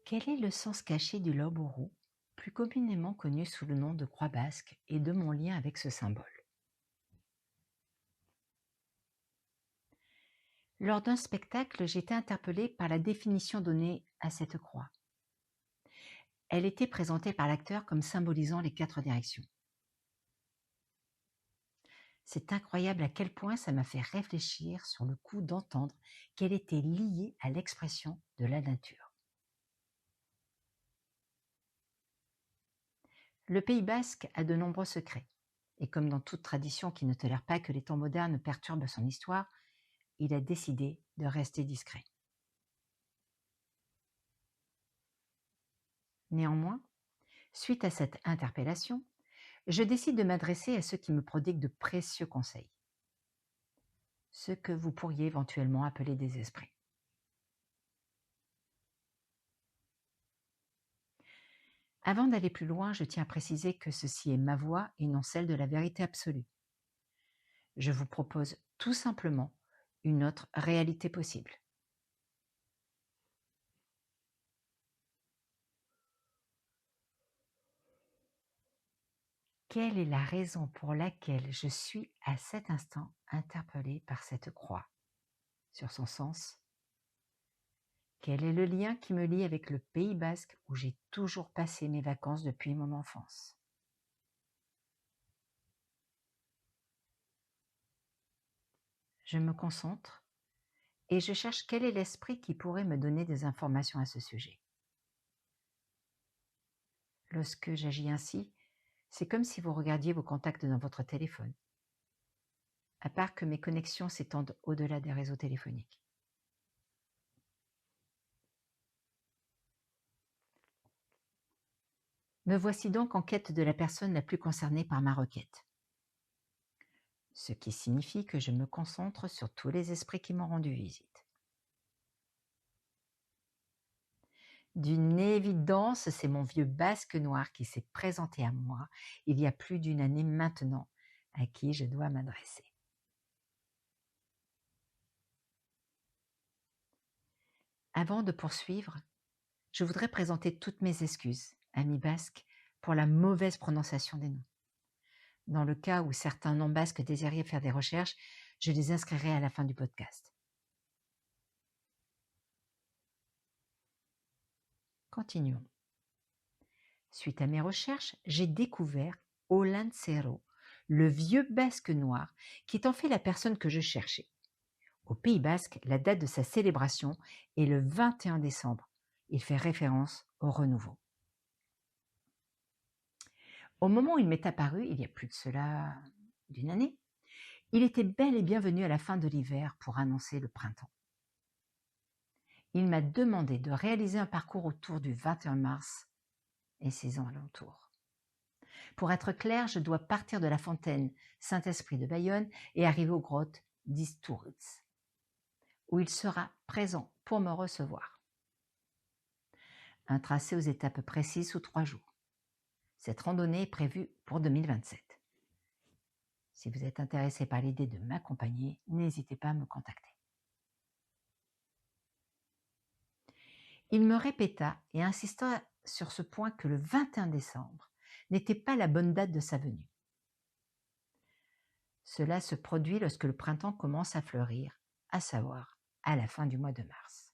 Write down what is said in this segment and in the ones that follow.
Quel est le sens caché du lobourou, plus communément connu sous le nom de croix basque, et de mon lien avec ce symbole? Lors d'un spectacle, j'étais interpellée par la définition donnée à cette croix. Elle était présentée par l'acteur comme symbolisant les 4 directions. C'est incroyable à quel point ça m'a fait réfléchir sur le coup d'entendre qu'elle était liée à l'expression de la nature. Le Pays basque a de nombreux secrets, et comme dans toute tradition qui ne tolère pas que les temps modernes perturbent son histoire, il a décidé de rester discret. Néanmoins, suite à cette interpellation, je décide de m'adresser à ceux qui me prodiguent de précieux conseils, ce que vous pourriez éventuellement appeler des esprits. Avant d'aller plus loin, je tiens à préciser que ceci est ma voix et non celle de la vérité absolue. Je vous propose tout simplement une autre réalité possible. Quelle est la raison pour laquelle je suis à cet instant interpellée par cette croix? Sur son sens? Quel est le lien qui me lie avec le Pays basque où j'ai toujours passé mes vacances depuis mon enfance? Je me concentre et je cherche quel est l'esprit qui pourrait me donner des informations à ce sujet. Lorsque j'agis ainsi, c'est comme si vous regardiez vos contacts dans votre téléphone, à part que mes connexions s'étendent au-delà des réseaux téléphoniques. Me voici donc en quête de la personne la plus concernée par ma requête. Ce qui signifie que je me concentre sur tous les esprits qui m'ont rendu visite. D'une évidence, c'est mon vieux basque noir qui s'est présenté à moi il y a plus d'une année maintenant, à qui je dois m'adresser. Avant de poursuivre, je voudrais présenter toutes mes excuses, amis basques, pour la mauvaise prononciation des noms. Dans le cas où certains noms basques désiraient faire des recherches, je les inscrirai à la fin du podcast. Continuons. Suite à mes recherches, j'ai découvert Olanzero, le vieux basque noir, qui est en fait la personne que je cherchais. Au Pays basque, la date de sa célébration est le 21 décembre. Il fait référence au renouveau. Au moment où il m'est apparu, il y a plus de cela d'une année, il était bel et bien venu à la fin de l'hiver pour annoncer le printemps. Il m'a demandé de réaliser un parcours autour du 21 mars et ses alentours. Pour être clair, je dois partir de la fontaine Saint-Esprit de Bayonne et arriver aux grottes d'Istúriz, où il sera présent pour me recevoir. Un tracé aux étapes précises sous 3 jours. Cette randonnée est prévue pour 2027. Si vous êtes intéressé par l'idée de m'accompagner, n'hésitez pas à me contacter. Il me répéta et insista sur ce point que le 21 décembre n'était pas la bonne date de sa venue. Cela se produit lorsque le printemps commence à fleurir, à savoir à la fin du mois de mars.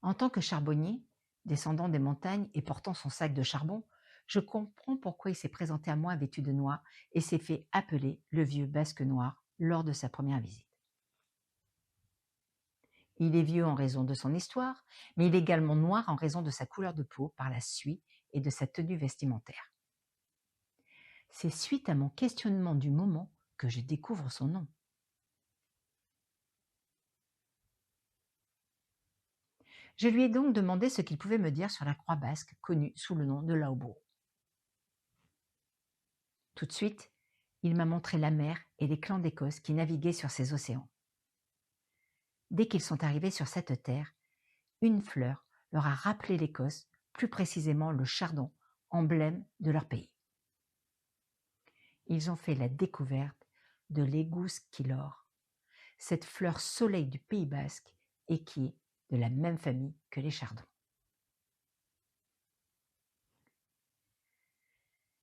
En tant que charbonnier, descendant des montagnes et portant son sac de charbon, je comprends pourquoi il s'est présenté à moi vêtu de noir et s'est fait appeler le vieux basque noir lors de sa première visite. Il est vieux en raison de son histoire, mais il est également noir en raison de sa couleur de peau par la suie et de sa tenue vestimentaire. C'est suite à mon questionnement du moment que je découvre son nom. Je lui ai donc demandé ce qu'il pouvait me dire sur la croix basque connue sous le nom de Laobourou. Tout de suite, il m'a montré la mer et les clans d'Écosse qui naviguaient sur ces océans. Dès qu'ils sont arrivés sur cette terre, une fleur leur a rappelé l'Écosse, plus précisément le chardon, emblème de leur pays. Ils ont fait la découverte de l'Egus Kilor, cette fleur soleil du Pays basque et qui est de la même famille que les chardons.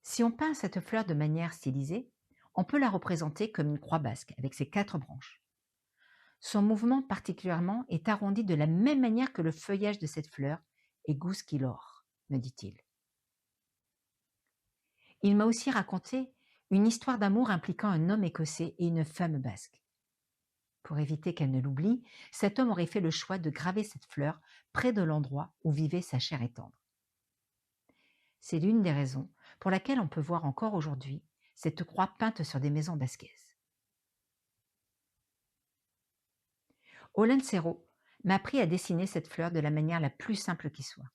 Si on peint cette fleur de manière stylisée, on peut la représenter comme une croix basque avec ses 4 branches. Son mouvement particulièrement est arrondi de la même manière que le feuillage de cette fleur, Egus Kilor, me dit-il. Il m'a aussi raconté une histoire d'amour impliquant un homme écossais et une femme basque. Pour éviter qu'elle ne l'oublie, cet homme aurait fait le choix de graver cette fleur près de l'endroit où vivait sa chère et tendre. C'est l'une des raisons pour laquelle on peut voir encore aujourd'hui cette croix peinte sur des maisons basquaises. Olancero m'a appris à dessiner cette fleur de la manière la plus simple qui soit.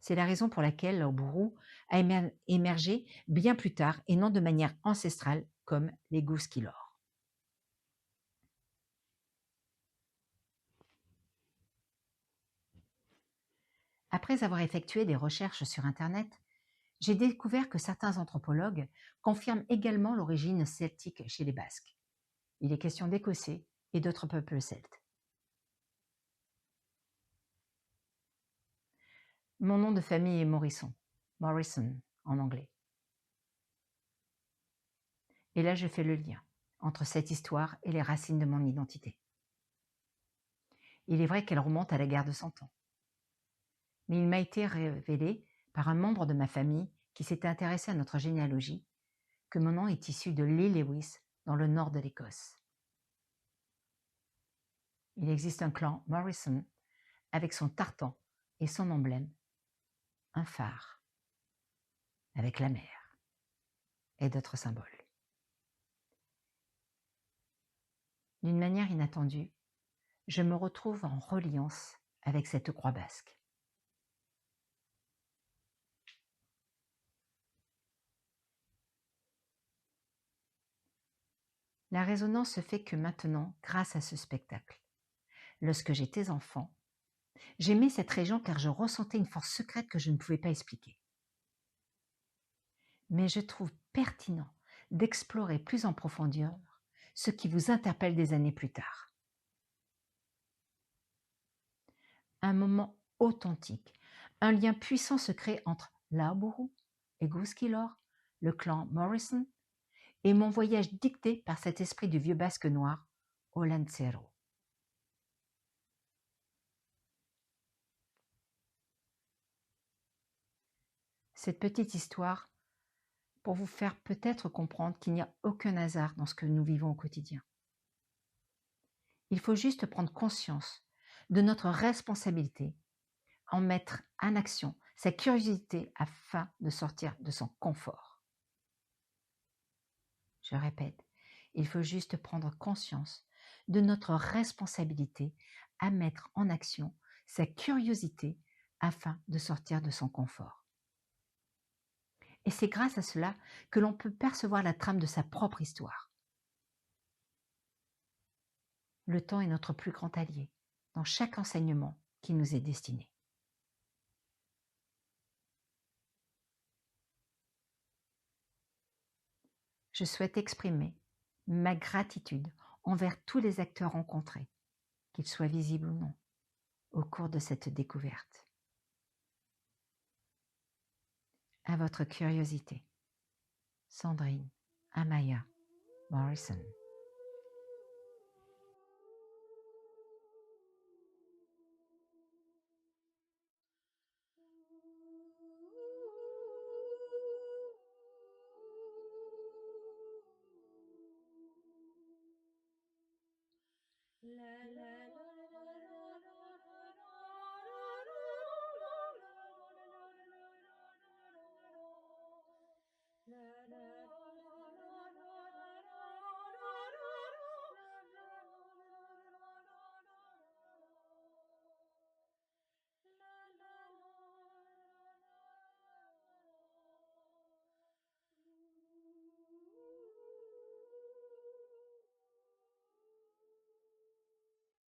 C'est la raison pour laquelle Laobourou a émergé bien plus tard et non de manière ancestrale comme l'Egus Kilor. Après avoir effectué des recherches sur Internet, j'ai découvert que certains anthropologues confirment également l'origine celtique chez les Basques. Il est question d'Écossais et d'autres peuples celtes. Mon nom de famille est Morrison en anglais. Et là, je fais le lien entre cette histoire et les racines de mon identité. Il est vrai qu'elle remonte à la guerre de 100 ans. Mais il m'a été révélé par un membre de ma famille qui s'était intéressé à notre généalogie que mon nom est issu de l'île Lewis dans le nord de l'Écosse. Il existe un clan Morrison avec son tartan et son emblème, un phare avec la mer et d'autres symboles. D'une manière inattendue, je me retrouve en reliance avec cette croix basque. La résonance se fait que maintenant, grâce à ce spectacle. Lorsque j'étais enfant, j'aimais cette région car je ressentais une force secrète que je ne pouvais pas expliquer. Mais je trouve pertinent d'explorer plus en profondeur ce qui vous interpelle des années plus tard. Un moment authentique, un lien puissant se crée entre Laobourou, Egus Kilor, le clan Morrison et mon voyage dicté par cet esprit du vieux basque noir, Olancero. Cette petite histoire pour vous faire peut-être comprendre qu'il n'y a aucun hasard dans ce que nous vivons au quotidien. Il faut juste prendre conscience de notre responsabilité, en mettre en action sa curiosité afin de sortir de son confort. Je répète, il faut juste prendre conscience de notre responsabilité à mettre en action sa curiosité afin de sortir de son confort. Et c'est grâce à cela que l'on peut percevoir la trame de sa propre histoire. Le temps est notre plus grand allié dans chaque enseignement qui nous est destiné. Je souhaite exprimer ma gratitude envers tous les acteurs rencontrés, qu'ils soient visibles ou non, au cours de cette découverte. À votre curiosité, Sandrine Amaya Morrison.